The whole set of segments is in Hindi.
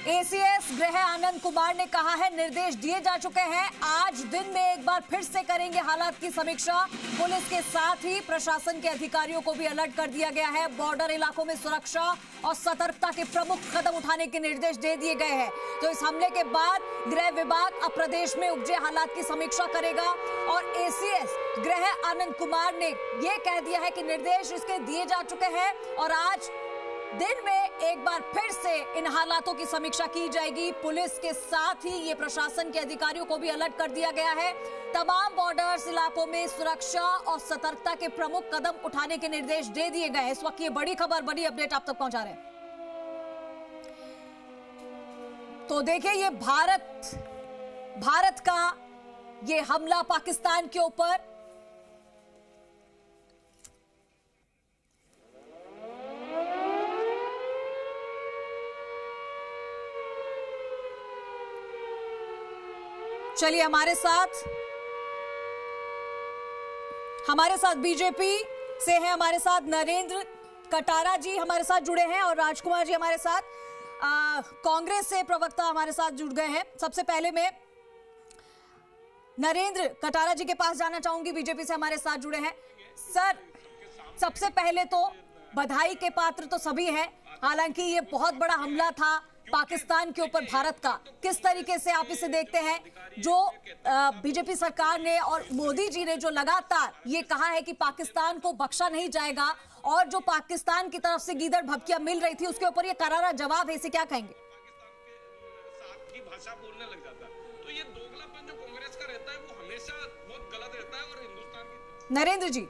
एसीएस गृह आनंद कुमार ने कहा है, निर्देश दिए जा चुके हैं, आज दिन में एक बार फिर से करेंगे हालात की समीक्षा। पुलिस के साथ ही प्रशासन के अधिकारियों को भी अलर्ट कर दिया गया है। बॉर्डर इलाकों में सुरक्षा और सतर्कता के प्रमुख कदम उठाने के निर्देश दे दिए गए हैं। तो इस हमले के बाद गृह विभाग अब प्रदेश में उपजे हालात की समीक्षा करेगा और एसीएस गृह आनंद कुमार ने यह कह दिया है कि निर्देश इसके दिए जा चुके हैं और आज दिन में एक बार फिर से इन हालातों की समीक्षा की जाएगी। पुलिस के साथ ही ये प्रशासन के अधिकारियों को भी अलर्ट कर दिया गया है। तमाम बॉर्डर्स इलाकों में सुरक्षा और सतर्कता के प्रमुख कदम उठाने के निर्देश दे दिए गए हैं। इस वक्त ये बड़ी खबर, बड़ी अपडेट आप तक पहुंचा रहे हैं। तो देखिए, ये भारत का ये हमला पाकिस्तान के ऊपर, चलिए हमारे साथ बीजेपी से हैं, हमारे साथ नरेंद्र कटारा जी हमारे साथ जुड़े हैं और राजकुमार जी हमारे साथ कांग्रेस से प्रवक्ता हमारे साथ जुड़ गए हैं। सबसे पहले मैं नरेंद्र कटारा जी के पास जाना चाहूंगी, बीजेपी से हमारे साथ जुड़े हैं। सर, सबसे पहले तो बधाई के पात्र तो सभी हैं, हालांकि ये बहुत बड़ा हमला था पाकिस्तान के ऊपर भारत का। किस तरीके से आप इसे देखते हैं, जो बीजेपी सरकार ने और मोदी जी ने जो लगातार ये कहा है कि पाकिस्तान को बख्शा नहीं जाएगा और जो पाकिस्तान की तरफ से गीदड़ भभकियां मिल रही थी उसके ऊपर ये करारा जवाब है, इसे क्या कहेंगे? की भाषा बोलने लग जाता है, तो ये दोगलापन जो कांग्रेस का रहता है वो हमेशा बहुत गलत रहता है। और नरेंद्र जी,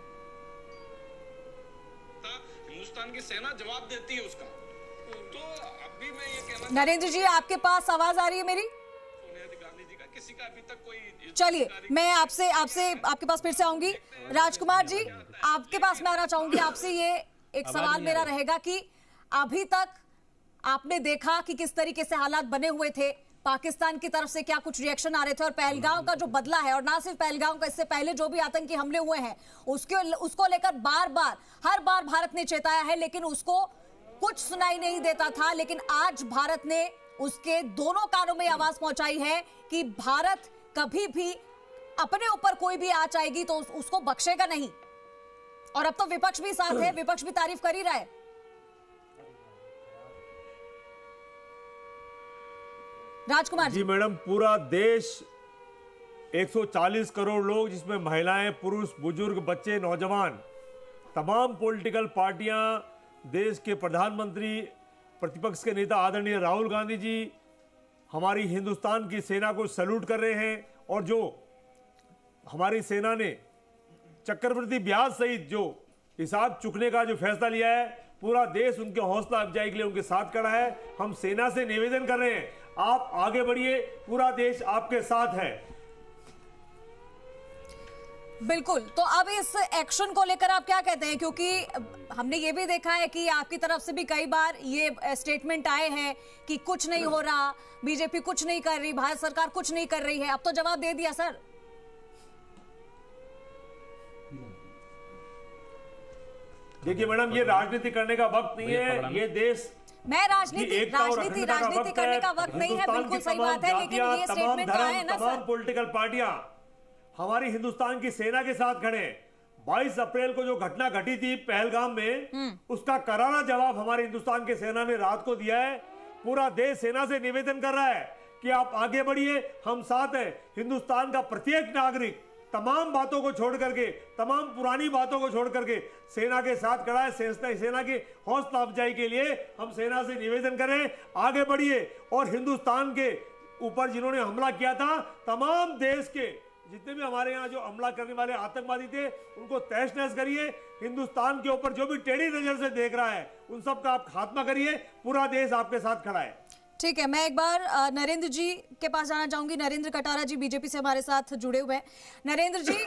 हिंदुस्तान की सेना जवाब देती है उसका। तो अभी मैं ये कहना, नरेंद्र जी आपके पास आवाज आ रही है मेरी? सोनिया गांधी जी का किसी का अभी तक कोई, चलिए मैं आपसे आपके पास फिर से आऊंगी। राजकुमार जी, आपके पास मैं आना चाहूंगी। आपसे ये एक सवाल मेरा रहेगा कि अभी तक आपने देखा कि किस तरीके से हालात बने हुए थे, पाकिस्तान की तरफ से क्या कुछ रिएक्शन आ रहे थे और पहलगाम का जो बदला है, और ना सिर्फ पहलगाम का, इससे पहले जो भी आतंकी हमले हुए हैं उसको लेकर हर बार भारत ने चेताया है, लेकिन उसको कुछ सुनाई नहीं देता था। लेकिन आज भारत ने उसके दोनों कानों में आवाज पहुंचाई है कि भारत कभी भी अपने ऊपर कोई भी आंच आएगी तो उसको बख्शेगा नहीं। और अब तो विपक्ष भी साथ है, विपक्ष भी तारीफ कर ही रहा है। राजकुमार जी मैडम, पूरा देश 140 करोड़ लोग, जिसमें महिलाएं, पुरुष, बुजुर्ग, बच्चे, नौजवान, तमाम पॉलिटिकल पार्टियां, देश के प्रधानमंत्री, प्रतिपक्ष के नेता आदरणीय राहुल गांधी जी हमारी हिंदुस्तान की सेना को सैल्यूट कर रहे हैं। और जो हमारी सेना ने चक्रवृद्धि ब्याज सहित जो हिसाब चुकने का जो फैसला लिया है, पूरा देश उनके हौसला अफजाई के लिए उनके साथ खड़ा है। हम सेना से निवेदन कर रहे हैं, आप आगे बढ़िए, पूरा देश आपके साथ है। बिल्कुल। तो अब इस एक्शन को लेकर आप क्या कहते हैं, क्योंकि हमने ये भी देखा है कि आपकी तरफ से भी कई बार ये स्टेटमेंट आए हैं कि कुछ नहीं हो रहा, बीजेपी कुछ नहीं कर रही, भारत सरकार कुछ नहीं कर रही है। अब तो जवाब दे दिया सर। देखिए मैडम, ये राजनीति करने का वक्त नहीं है, ये देश मैं राजनीति करने का वक्त नहीं है, बिल्कुल सही बात है, लेकिन ये स्टेटमेंट आए हैं ना सर। तमाम पॉलिटिकल पार्टियां हमारी हिंदुस्तान की सेना के साथ खड़े हैं। 22 अप्रैल को जो घटना घटी थी पहलगाम में, उसका करारा जवाब हमारे हिंदुस्तान की सेना ने रात को दिया है। पूरा देश सेना से निवेदन कर रहा है कि आप आगे बढ़िए, हम साथ हैं। हिंदुस्तान का प्रत्येक नागरिक तमाम बातों को छोड़ करके, तमाम पुरानी बातों को छोड़ करके सेना के साथ खड़ा है। सेना की हौसला अफजाई के लिए हम सेना से निवेदन करें, आगे बढ़िए। और हिंदुस्तान के ऊपर जिन्होंने हमला किया था, तमाम देश के जितने भी हमारे यहाँ जो हमला करने वाले आतंकवादी थे, उनको तहस नहस करिए। हिंदुस्तान के ऊपर जो भी टेढ़ी नजर से देख रहा है, उन सब का आप खात्मा करिए। पूरा देश आपके साथ खड़ा है। ठीक है, मैं एक बार नरेंद्र जी के पास जाना चाहूंगी। नरेंद्र कटारा जी बीजेपी से हमारे साथ जुड़े हुए हैं। नरेंद्र जी,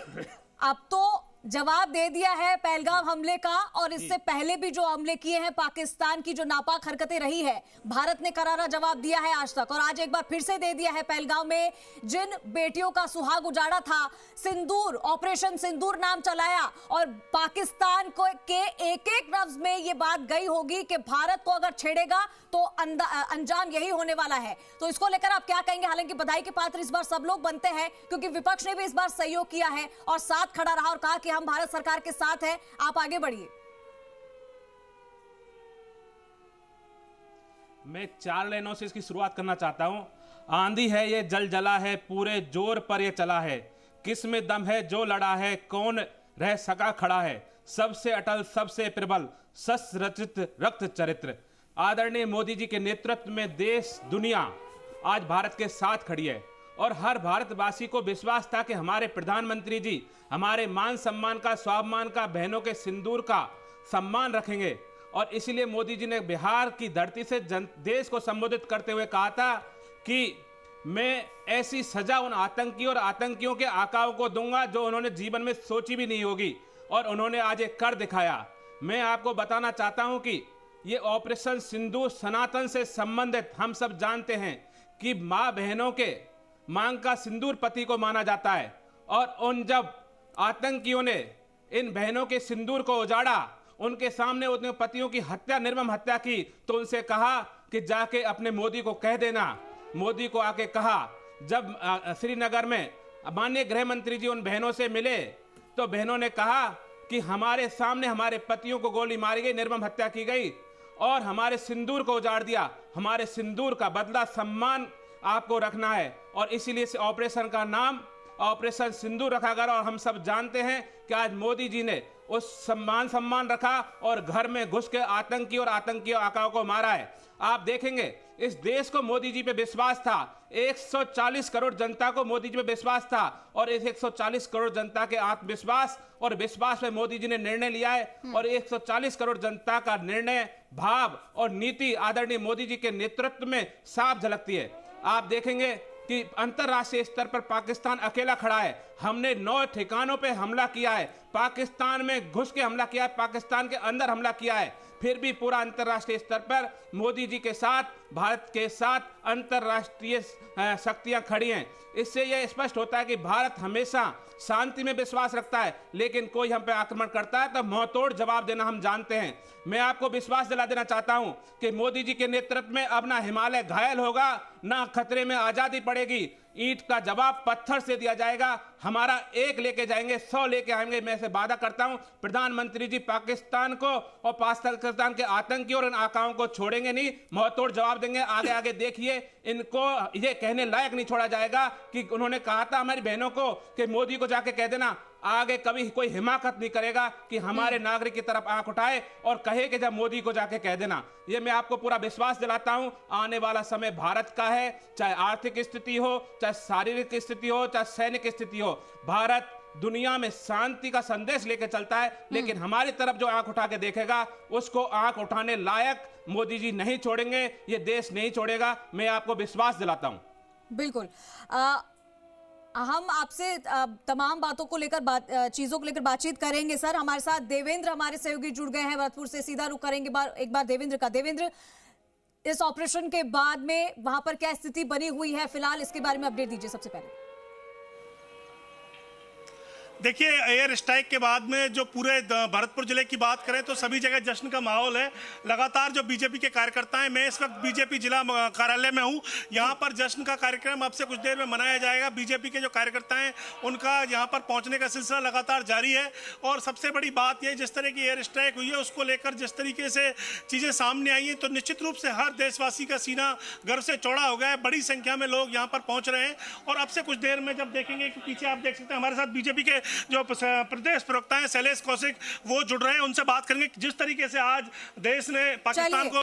अब तो जवाब दे दिया है पहलगाम हमले का, और इससे पहले भी जो हमले किए हैं, पाकिस्तान की जो नापाक हरकतें रही है, भारत ने करारा जवाब दिया है आज तक, और आज एक बार फिर से दे दिया है। पहलगाम में जिन बेटियों का सुहाग उजाड़ा था, सिंदूर, ऑपरेशन सिंदूर नाम चलाया, और पाकिस्तान को के एक एक लफ्ज में ये बात गई होगी कि भारत को अगर छेड़ेगा तो अंजाम यही होने वाला है। तो इसको लेकर आप क्या कहेंगे? हालांकि बधाई के पात्र इस बार सब लोग बनते हैं, क्योंकि विपक्ष ने भी इस बार सहयोग किया है और साथ खड़ा रहा और कहा कि हम भारत सरकार के साथ हैं, आप आगे बढ़िए। मैं 4 लाइनों से इसकी शुरुआत करना चाहता हूं। आंधी है ये जल जला है, पूरे जोर पर ये चला है, किस में दम है जो लड़ा है, कौन रह सका खड़ा है, सबसे अटल सबसे प्रबल शस्त्र रचित रक्त चरित्र। आदरणीय मोदी जी के नेतृत्व में देश दुनिया आज भारत के साथ खड़ी है और हर भारतवासी को विश्वास था कि हमारे प्रधानमंत्री जी हमारे मान सम्मान का, स्वाभिमान का, बहनों के सिंदूर का सम्मान रखेंगे। और इसीलिए मोदी जी ने बिहार की धरती से देश को संबोधित करते हुए कहा था कि मैं ऐसी सजा उन आतंकी और आतंकियों के आकाओं को दूंगा जो उन्होंने जीवन में सोची भी नहीं होगी, और उन्होंने आज एक कर दिखाया। मैं आपको बताना चाहता हूं कि ये ऑपरेशन सिंदूर सनातन से संबंधित, हम सब जानते हैं कि मां बहनों के मांग का सिंदूर पति को माना जाता है, और उन जब आतंकियों ने इन बहनों के सिंदूर को उजाड़ा, उनके सामने उनके पतियों की हत्या, निर्मम हत्या की, तो उनसे कहा कि जाके अपने मोदी को कह देना। मोदी को आके कहा, जब श्रीनगर में माननीय गृह मंत्री जी उन बहनों से मिले तो बहनों ने कहा कि हमारे सामने हमारे पतियों को गोली मारी गई, निर्मम हत्या की गई और हमारे सिंदूर को उजाड़ दिया। हमारे सिंदूर का बदला, सम्मान आपको रखना है, और इसीलिए इस ऑपरेशन का नाम ऑपरेशन सिंदूर रखा गया। और हम सब जानते हैं कि आज मोदी जी ने उस सम्मान रखा और घर में घुस के आतंकी और आतंकी आकाओं को मारा है। आप देखेंगे इस देश को मोदी जी पे विश्वास था, 140 करोड़ जनता को मोदी जी पे विश्वास था, और इस 140 करोड़ जनता के आत्मविश्वास और विश्वास पे मोदी जी ने निर्णय लिया है। और 140 करोड़ जनता का निर्णय, भाव और नीति आदरणीय मोदी जी के नेतृत्व में साफ झलकती है। आप देखेंगे कि अंतरराष्ट्रीय स्तर पर पाकिस्तान अकेला खड़ा है। हमने 9 ठिकानों पे हमला किया है, पाकिस्तान में घुस के हमला किया है, पाकिस्तान के अंदर हमला किया है, फिर भी पूरा अंतरराष्ट्रीय स्तर पर मोदी जी के साथ, भारत के साथ अंतरराष्ट्रीय शक्तियां खड़ी हैं। इससे यह स्पष्ट होता है कि भारत हमेशा शांति में विश्वास रखता है, लेकिन कोई हम पे आक्रमण करता है तो मुंहतोड़ जवाब देना हम जानते हैं। मैं आपको विश्वास दिला देना चाहता हूं कि मोदी जी के नेतृत्व में अब ना हिमालय घायल होगा, ना खतरे में आजादी पड़ेगी। ईंट का जवाब पत्थर से दिया जाएगा। हमारा 1 लेके जाएंगे, 100 लेके आएंगे। मैं से वादा करता हूं, प्रधानमंत्री जी पाकिस्तान को और पाकिस्तान के आतंकी और इन आकाओं को छोड़ेंगे नहीं, मुंहतोड़ जवाब देंगे। आगे आगे देखिए, इनको ये कहने लायक नहीं छोड़ा जाएगा कि उन्होंने कहा था हमारी बहनों को कि मोदी को जाके कह देना। आगे कभी कोई हिमाकत नहीं करेगा कि हमारे नागरिक की तरफ आंख उठाए और कहे कि जब मोदी को जाके कह देना। ये मैं आपको पूरा विश्वास दिलाता हूं। आने वाला समय भारत का है, चाहे आर्थिक स्थिति हो, चाहे शारीरिक स्थिति हो, चाहे सैनिक स्थिति हो, भारत दुनिया में शांति का संदेश लेके चलता है। लेकिन हमारी तरफ जो आंख उठा के देखेगा, उसको आंख उठाने लायक मोदी जी नहीं छोड़ेंगे, ये देश नहीं छोड़ेगा। मैं आपको विश्वास दिलाता हूं। बिल्कुल। हम आपसे तमाम बातों को लेकर चीजों को लेकर बातचीत करेंगे। सर, हमारे साथ देवेंद्र हमारे सहयोगी जुड़ गए हैं भरतपुर से। सीधा रुख करेंगे एक बार देवेंद्र का। देवेंद्र, इस ऑपरेशन के बाद में वहां पर क्या स्थिति बनी हुई है फिलहाल, इसके बारे में अपडेट दीजिए सबसे पहले। देखिए, एयर स्ट्राइक के बाद में जो पूरे भरतपुर जिले की बात करें तो सभी जगह जश्न का माहौल है। लगातार जो बीजेपी के कार्यकर्ता हैं, मैं इस वक्त बीजेपी जिला कार्यालय में हूं। यहां पर जश्न का कार्यक्रम अब से कुछ देर में मनाया जाएगा। बीजेपी के जो कार्यकर्ता हैं उनका यहां पर पहुंचने का सिलसिला लगातार जारी है। और सबसे बड़ी बात यह, जिस तरह की एयर स्ट्राइक हुई है उसको लेकर जिस तरीके से चीज़ें सामने आई हैं, तो निश्चित रूप से हर देशवासी का सीना गर्व से चौड़ा हो गया है। बड़ी संख्या में लोग यहाँ पर पहुँच रहे हैं। और अब से कुछ देर में जब देखेंगे कि पीछे आप देख सकते हैं हमारे साथ बीजेपी के जो प्रदेश प्रवक्ता हैं शैलेश कौशिक, वो जुड़ रहे हैं। उनसे बात करेंगे जिस तरीके से आज देश ने पाकिस्तान को